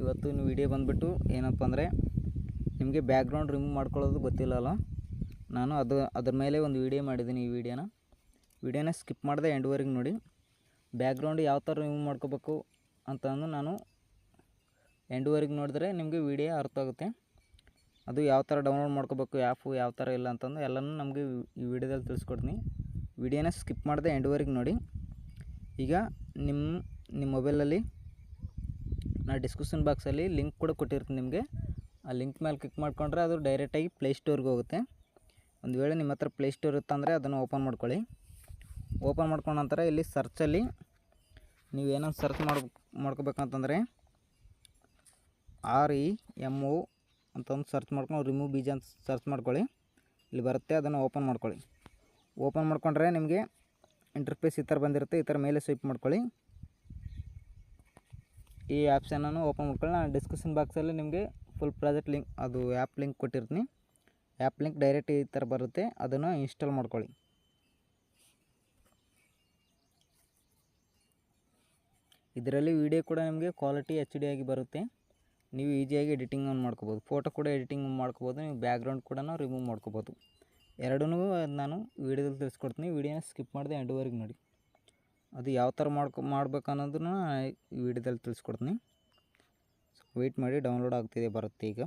ಇವತ್ತಿನ ವಿಡಿಯೋ ಬಂದುಬಿಟ್ಟು ಏನಪ್ಪ ಅಂದರೆ ನಿಮಗೆ ಬ್ಯಾಕ್ಗ್ರೌಂಡ್ ರಿಮೂವ್ ಮಾಡ್ಕೊಳ್ಳೋದು ಗೊತ್ತಿಲ್ಲಲ್ಲ. ನಾನು ಅದ್ರ ಮೇಲೆ ಒಂದು ವಿಡಿಯೋ ಮಾಡಿದ್ದೀನಿ. ಈ ವಿಡಿಯೋನ ಸ್ಕಿಪ್ ಮಾಡಿದೆ ಎಂಡ್ವರೆಗೆ ನೋಡಿ. ಬ್ಯಾಕ್ಗ್ರೌಂಡ್ ಯಾವ ಥರ ರಿಮೂವ್ ಮಾಡ್ಕೋಬೇಕು ಅಂತಂದು ನಾನು ಎಂಡ್ವರೆಗೆ ನೋಡಿದ್ರೆ ನಿಮಗೆ ವಿಡಿಯೋ ಅರ್ಥ ಆಗುತ್ತೆ. ಅದು ಯಾವ ಥರ ಡೌನ್ಲೋಡ್ ಮಾಡ್ಕೋಬೇಕು, ಆ್ಯಪು ಯಾವ ಥರ ಇಲ್ಲ ಅಂತಂದು ಎಲ್ಲನೂ ನಮಗೆ ಈ ವಿಡಿಯೋದಲ್ಲಿ ತಿಳಿಸ್ಕೊಡ್ತೀನಿ. ವಿಡಿಯೋನ ಸ್ಕಿಪ್ ಮಾಡಿದೆ ಎಂಡ್ವರೆಗೆ ನೋಡಿ. ಈಗ ನಿಮ್ಮ ಮೊಬೈಲಲ್ಲಿ ನಾನು ಡಿಸ್ಕ್ರಿಪ್ಷನ್ ಬಾಕ್ಸಲ್ಲಿ ಲಿಂಕ್ ಕೂಡ ಕೊಟ್ಟಿರ್ತೀನಿ ನಿಮಗೆ. ಆ ಲಿಂಕ್ ಮೇಲೆ ಕ್ಲಿಕ್ ಮಾಡಿಕೊಂಡ್ರೆ ಅದು ಡೈರೆಕ್ಟಾಗಿ ಪ್ಲೇಸ್ಟೋರ್ಗೆ ಹೋಗುತ್ತೆ. ಒಂದು ವೇಳೆ ನಿಮ್ಮ ಹತ್ರ ಪ್ಲೇಸ್ಟೋರ್ ಇತ್ತಂದರೆ ಅದನ್ನು ಓಪನ್ ಮಾಡ್ಕೊಳ್ಳಿ. ಓಪನ್ ಮಾಡ್ಕೊಂಡ ನಂತರ ಇಲ್ಲಿ ಸರ್ಚಲ್ಲಿ ನೀವು ಏನೋ ಸರ್ಚ್ ಮಾಡ್ಕೋಬೇಕಂತಂದರೆ REMO ಅಂತಂದು ಸರ್ಚ್ ಮಾಡ್ಕೊಂಡು ರಿಮೂವ್ ಬೀಜ ಅಂತ ಸರ್ಚ್ ಮಾಡ್ಕೊಳ್ಳಿ. ಇಲ್ಲಿ ಬರುತ್ತೆ, ಅದನ್ನು ಓಪನ್ ಮಾಡ್ಕೊಳ್ಳಿ. ಓಪನ್ ಮಾಡ್ಕೊಂಡ್ರೆ ನಿಮಗೆ ಇಂಟರ್ಫೇಸ್ ಈ ಥರ ಬಂದಿರುತ್ತೆ. ಈ ಥರ ಮೇಲೆ ಸ್ವೈಪ್ ಮಾಡ್ಕೊಳ್ಳಿ. ಈ ಆಪ್ಷನನ್ನು ಓಪನ್ ಮಾಡ್ಕೊಳ್ಳಿ. ನಾನು ಡಿಸ್ಕ್ರಿಪ್ಷನ್ ಬಾಕ್ಸಲ್ಲಿ ನಿಮಗೆ ಫುಲ್ ಪ್ರಾಜೆಕ್ಟ್ ಲಿಂಕ್, ಅದು ಆ್ಯಪ್ ಲಿಂಕ್ ಕೊಟ್ಟಿರ್ತೀನಿ. ಆ್ಯಪ್ ಲಿಂಕ್ ಡೈರೆಕ್ಟ್ ಈ ಥರ ಬರುತ್ತೆ, ಅದನ್ನು ಇನ್ಸ್ಟಾಲ್ ಮಾಡ್ಕೊಳ್ಳಿ. ಇದರಲ್ಲಿ ವಿಡಿಯೋ ಕೂಡ ನಿಮಗೆ ಕ್ವಾಲಿಟಿ HD ಆಗಿ ಬರುತ್ತೆ. ನೀವು ಈಸಿಯಾಗಿ ಎಡಿಟಿಂಗನ್ನು ಮಾಡ್ಕೋಬೋದು. ಫೋಟೋ ಕೂಡ ಎಡಿಟಿಂಗ್ ಮಾಡ್ಕೋಬೋದು. ನೀವು ಬ್ಯಾಕ್ಗ್ರೌಂಡ್ ಕೂಡ ರಿಮೂವ್ ಮಾಡ್ಕೋಬೋದು. ಎರಡೂ ನಾನು ವೀಡಿಯೋದಲ್ಲಿ ತಿಳಿಸ್ಕೊಡ್ತೀನಿ. ವೀಡಿಯೋನ ಸ್ಕಿಪ್ ಮಾಡಿದೆ ಎಂಡ್ವರೆಗೆ ನೋಡಿ. ಅದು ಯಾವ ಥರ ಮಾಡ್ಬೇಕು ಅನ್ನೋದನ್ನು ಈ ವಿಡಿಯೋದಲ್ಲಿ ತಿಳಿಸ್ಕೊಡ್ತೀನಿ. ವೆಯ್ಟ್ ಮಾಡಿ, ಡೌನ್ಲೋಡ್ ಆಗ್ತಿದೆ, ಬರುತ್ತೆ ಈಗ.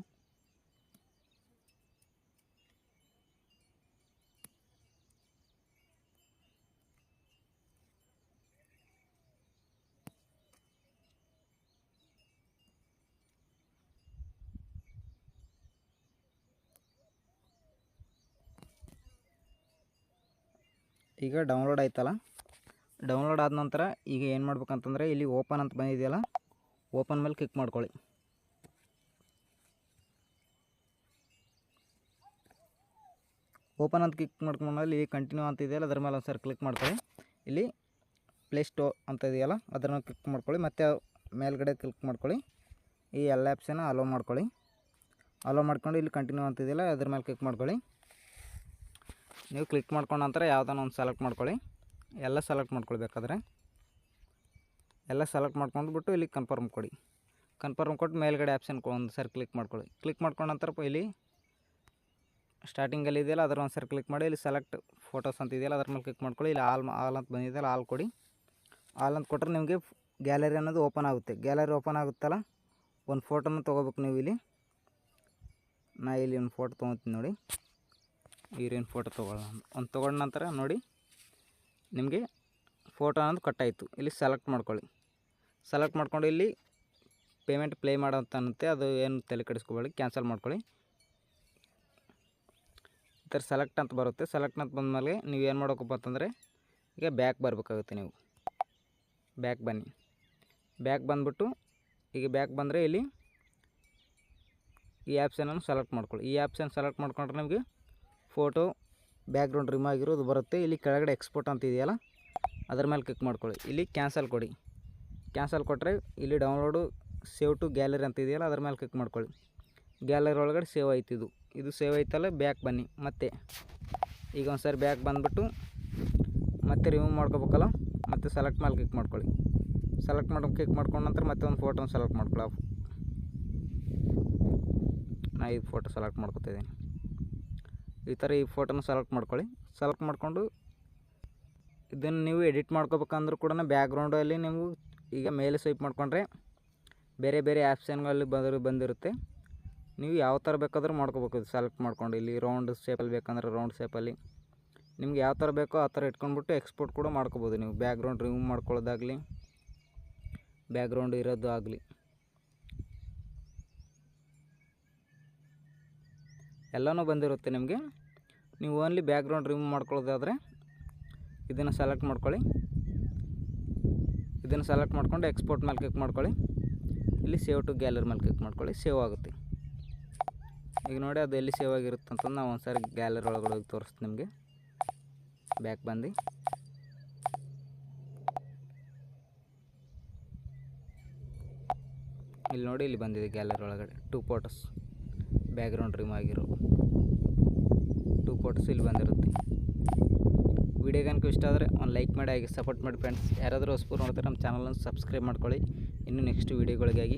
ಈಗ ಡೌನ್ಲೋಡ್ ಆಯ್ತಲ್ಲ. ಡೌನ್ಲೋಡ್ ಆದ ನಂತರ ಈಗ ಏನು ಮಾಡ್ಬೇಕಂತಂದರೆ ಇಲ್ಲಿ ಓಪನ್ ಅಂತ ಬಂದಿದೆಯಲ್ಲ, ಓಪನ್ ಮೇಲೆ ಕ್ಲಿಕ್ ಮಾಡ್ಕೊಳ್ಳಿ. ಓಪನ್ ಅಂತ ಕ್ಲಿಕ್ ಮಾಡ್ಕೊಂಡ್ಮೇಲೆ ಇಲ್ಲಿ ಕಂಟಿನ್ಯೂ ಅಂತ ಇದೆಯಲ್ಲ, ಅದ್ರ ಮೇಲೆ ಒಂದು ಸರಿ ಕ್ಲಿಕ್ ಮಾಡ್ಕೊಳ್ಳಿ. ಇಲ್ಲಿ ಪ್ಲೇಸ್ಟೋರ್ ಅಂತ ಇದೆಯಲ್ಲ, ಅದನ್ನು ಕ್ಲಿಕ್ ಮಾಡ್ಕೊಳ್ಳಿ. ಮತ್ತು ಮೇಲ್ಗಡೆ ಕ್ಲಿಕ್ ಮಾಡ್ಕೊಳ್ಳಿ. ಈ ಎಲ್ಲ ಆ್ಯಪ್ಸನ್ನು ಅಲೋ ಮಾಡ್ಕೊಳ್ಳಿ. ಅಲೋ ಮಾಡ್ಕೊಂಡು ಇಲ್ಲಿ ಕಂಟಿನ್ಯೂ ಅಂತ ಇದೆಯಲ್ಲ, ಅದ್ರ ಮೇಲೆ ಕ್ಲಿಕ್ ಮಾಡ್ಕೊಳ್ಳಿ. ನೀವು ಕ್ಲಿಕ್ ಮಾಡ್ಕೊಂಡ ನಂತರ ಯಾವುದನ್ನ ಒಂದು ಸೆಲೆಕ್ಟ್ ಮಾಡ್ಕೊಳ್ಳಿ. ಎಲ್ಲ ಸೆಲೆಕ್ಟ್ ಮಾಡ್ಕೊಳ್ಬೇಕಾದ್ರೆ ಎಲ್ಲ ಸೆಲೆಕ್ಟ್ ಮಾಡ್ಕೊಂಡ್ಬಿಟ್ಟು ಇಲ್ಲಿ ಕನ್ಫರ್ಮ್ ಕೊಡಿ. ಕನ್ಫರ್ಮ್ ಕೊಟ್ಟು ಮೇಲ್ಗಡೆ ಆಪ್ಷನ್ ಒಂದು ಸರಿ ಕ್ಲಿಕ್ ಮಾಡ್ಕೊಳ್ಳಿ. ಕ್ಲಿಕ್ ಮಾಡ್ಕೊಂಡ ನಂತರ ಇಲ್ಲಿ ಸ್ಟಾರ್ಟಿಂಗಲ್ಲಿ ಇದೆಯಲ್ಲ, ಅದರ ಒಂದು ಸರಿ ಕ್ಲಿಕ್ ಮಾಡಿ. ಇಲ್ಲಿ ಸೆಲೆಕ್ಟ್ ಫೋಟೋಸ್ ಅಂತ ಇದೆಯಲ್ಲ, ಅದ್ರ ಮೇಲೆ ಕ್ಲಿಕ್ ಮಾಡ್ಕೊಳ್ಳಿ. ಇಲ್ಲಿ ಆಲ್ ಅಂತ ಬಂದಿದೆಯಲ್ಲ, ಆಲ್ ಕೊಡಿ. ಆಲ್ ಅಂತ ಕೊಟ್ಟರೆ ನಿಮಗೆ ಗ್ಯಾಲರಿ ಅನ್ನೋದು ಓಪನ್ ಆಗುತ್ತೆ. ಗ್ಯಾಲರಿ ಓಪನ್ ಆಗುತ್ತಲ್ಲ, ಒಂದು ಫೋಟೋನ ತೊಗೋಬೇಕು ನೀವು. ಇಲ್ಲಿ ಇಲ್ಲಿ ಒಂದು ಫೋಟೋ ತೊಗೊತೀನಿ ನೋಡಿ. ಹೀರೋಯಿನ್ ಫೋಟೋ ತೊಗೊಂಡ ನಂತರ ನೋಡಿ ನಿಮಗೆ ಫೋಟೋ ಅನ್ನೋದು ಕಟ್ಟಾಯಿತು. ಇಲ್ಲಿ ಸೆಲೆಕ್ಟ್ ಮಾಡ್ಕೊಳ್ಳಿ. ಸೆಲೆಕ್ಟ್ ಮಾಡ್ಕೊಂಡು ಇಲ್ಲಿ ಪೇಮೆಂಟ್ ಪ್ಲೇ ಮಾಡೋ ಅಂತ ಅನ್ನುತ್ತೆ. ಅದು ಏನು ತಲೆ ಕೆಡಿಸ್ಕೋಬೇಡಿ, ಕ್ಯಾನ್ಸಲ್ ಮಾಡ್ಕೊಳ್ಳಿ. ಈ ಥರ ಸೆಲೆಕ್ಟ್ ಅಂತ ಬರುತ್ತೆ. ಸೆಲೆಕ್ಟ್ ಅಂತ ಬಂದಮೇಲೆ ನೀವು ಏನು ಮಾಡೋಕಪ್ಪ ಅಂತಂದರೆ ಈಗ ಬ್ಯಾಕ್ ಬರಬೇಕಾಗುತ್ತೆ. ನೀವು ಬ್ಯಾಕ್ ಬನ್ನಿ. ಬ್ಯಾಕ್ ಬಂದುಬಿಟ್ಟು ಈಗ ಬ್ಯಾಕ್ ಬಂದರೆ ಇಲ್ಲಿ ಈ ಆ್ಯಪ್ಸನ್ನು ಸೆಲೆಕ್ಟ್ ಮಾಡ್ಕೊಳ್ಳಿ. ಈ ಆ್ಯಪ್ಸನ್ನು ಸೆಲೆಕ್ಟ್ ಮಾಡ್ಕೊಂಡ್ರೆ ನಿಮಗೆ ಫೋಟೋ ಬ್ಯಾಕ್ಗ್ರೌಂಡ್ ರಿಮೂವ್ ಆಗಿರೋದು ಬರುತ್ತೆ. ಇಲ್ಲಿ ಕೆಳಗಡೆ ಎಕ್ಸ್ಪೋರ್ಟ್ ಅಂತ ಇದೆಯಲ್ಲ, ಅದ್ರ ಮೇಲೆ ಕ್ಲಿಕ್ ಮಾಡ್ಕೊಳ್ಳಿ. ಇಲ್ಲಿ ಕ್ಯಾನ್ಸಲ್ ಕೊಡಿ. ಕ್ಯಾನ್ಸಲ್ ಕೊಟ್ಟರೆ ಇಲ್ಲಿ ಡೌನ್ಲೋಡು ಸೇವ್ ಟು ಗ್ಯಾಲರಿ ಅಂತ ಇದೆಯಲ್ಲ, ಅದ್ರ ಮೇಲೆ ಕ್ಲಿಕ್ ಮಾಡ್ಕೊಳ್ಳಿ. ಗ್ಯಾಲರಿ ಒಳಗಡೆ ಸೇವ್ ಆಯ್ತು. ಇದು ಸೇವ್ ಆಯ್ತಲ್ಲ, ಬ್ಯಾಕ್ ಬನ್ನಿ. ಮತ್ತೆ ಈಗ ಒಂದು ಸಾರಿ ಬ್ಯಾಕ್ ಬಂದುಬಿಟ್ಟು ಮತ್ತೆ ರಿಮೂವ್ ಮಾಡ್ಕೋಬೇಕಲ್ಲ, ಮತ್ತೆ ಸೆಲೆಕ್ಟ್ ಮೇಲೆ ಕ್ಲಿಕ್ ಮಾಡ್ಕೊಳ್ಳಿ. ಸೆಲೆಕ್ಟ್ ಕ್ಲಿಕ್ ಮಾಡ್ಕೊಂಡ ನಂತರ ಮತ್ತೆ ಒಂದು ಫೋಟೋನ ಸೆಲೆಕ್ಟ್ ಮಾಡ್ಕೊಳ್ಳಿ. ನಾ ಈ ಫೋಟೋ ಸೆಲೆಕ್ಟ್ ಮಾಡ್ಕೊತಿದ್ದೀನಿ. ಈ ಥರ ಈ ಫೋಟೋನ ಸೆಲೆಕ್ಟ್ ಮಾಡ್ಕೊಳ್ಳಿ. ಸೆಲೆಕ್ಟ್ ಮಾಡಿಕೊಂಡು ಇದನ್ನು ನೀವು ಎಡಿಟ್ ಮಾಡ್ಕೋಬೇಕಂದ್ರೂ ಕೂಡ ಬ್ಯಾಕ್ಗ್ರೌಂಡಲ್ಲಿ ನೀವು ಈಗ ಮೇಲೆ ಸ್ವೈಪ್ ಮಾಡಿಕೊಂಡ್ರೆ ಬೇರೆ ಬೇರೆ ಆಪ್ಷನ್ಗಳಲ್ಲಿ ಬಂದಿರುತ್ತೆ. ನೀವು ಯಾವ ಥರ ಬೇಕಾದರೂ ಮಾಡ್ಕೋಬೇಕು. ಇದು ಸೆಲೆಕ್ಟ್ ಮಾಡ್ಕೊಂಡು ಇಲ್ಲಿ ರೌಂಡ್ ಶೇಪಲ್ಲಿ ಬೇಕಂದ್ರೆ ರೌಂಡ್ ಶೇಪಲ್ಲಿ ನಿಮ್ಗೆ ಯಾವ ಥರ ಬೇಕೋ ಆ ಥರ ಇಟ್ಕೊಂಡ್ಬಿಟ್ಟು ಎಕ್ಸ್ಪೋರ್ಟ್ ಕೂಡ ಮಾಡ್ಕೋಬೋದು. ನೀವು ಬ್ಯಾಕ್ಗ್ರೌಂಡ್ ರಿಮೂವ್ ಮಾಡ್ಕೊಳ್ಳೋದಾಗಲಿ, ಬ್ಯಾಕ್ಗ್ರೌಂಡ್ ಇರೋದು ಆಗಲಿ, ಎಲ್ಲನೂ ಬಂದಿರುತ್ತೆ ನಿಮಗೆ. ನೀವು ಓನ್ಲಿ ಬ್ಯಾಕ್ಗ್ರೌಂಡ್ ರಿಮೂವ್ ಮಾಡ್ಕೊಳ್ಳೋದಾದರೆ ಇದನ್ನು ಸೆಲೆಕ್ಟ್ ಮಾಡ್ಕೊಳ್ಳಿ. ಇದನ್ನು ಸೆಲೆಕ್ಟ್ ಮಾಡ್ಕೊಂಡು ಎಕ್ಸ್ಪೋರ್ಟ್ ಮೇಲೆ ಕ್ಲಿಕ್ ಮಾಡ್ಕೊಳ್ಳಿ. ಇಲ್ಲಿ ಸೇವ್ ಟು ಗ್ಯಾಲರಿ ಮೇಲೆ ಕ್ಲಿಕ್ ಮಾಡ್ಕೊಳ್ಳಿ. ಸೇವ್ ಆಗುತ್ತೆ. ಈಗ ನೋಡಿ ಅದು ಎಲ್ಲಿ ಸೇವ್ ಆಗಿರುತ್ತೆ ಅಂತಂದು ನಾವು ಒಂದು ಸಾರಿ ಗ್ಯಾಲರಿ ಒಳಗಡೆ ಹೋಗಿ ತೋರಿಸ್ತೀನಿ ನಿಮಗೆ. ಬ್ಯಾಕ್ ಬಂದು ಇಲ್ಲಿ ನೋಡಿ, ಇಲ್ಲಿ ಬಂದಿದೆ ಗ್ಯಾಲರಿ ಒಳಗಡೆ 2 ಫೋಟೋಸ್ ಬ್ಯಾಕ್ಗ್ರೌಂಡ್ ರಿಮೂವ್ ಆಗಿರೋ 2 ಫೋಟೋಸ್ ಇಲ್ಲಿ ಬಂದಿರುತ್ತೆ. ವಿಡಿಯೋ ಕనుక ಇಷ್ಟ ಆದರೆ ಒಂದು ಲೈಕ್ ಮಾಡಿ, ಹಾಗೆ ಸಪೋರ್ಟ್ ಮಾಡಿ ಫ್ರೆಂಡ್ಸ್. ಯಾರಾದರೂ ಹೊಸಬರು ನೋಡ್ತಾರೆ ನಮ್ಮ ಚಾನಲನ್ನು ಸಬ್ಸ್ಕ್ರೈಬ್ ಮಾಡ್ಕೊಳ್ಳಿ. ಇನ್ನು ನೆಕ್ಸ್ಟ್ ವೀಡಿಯೋಗಳಿಗಾಗಿ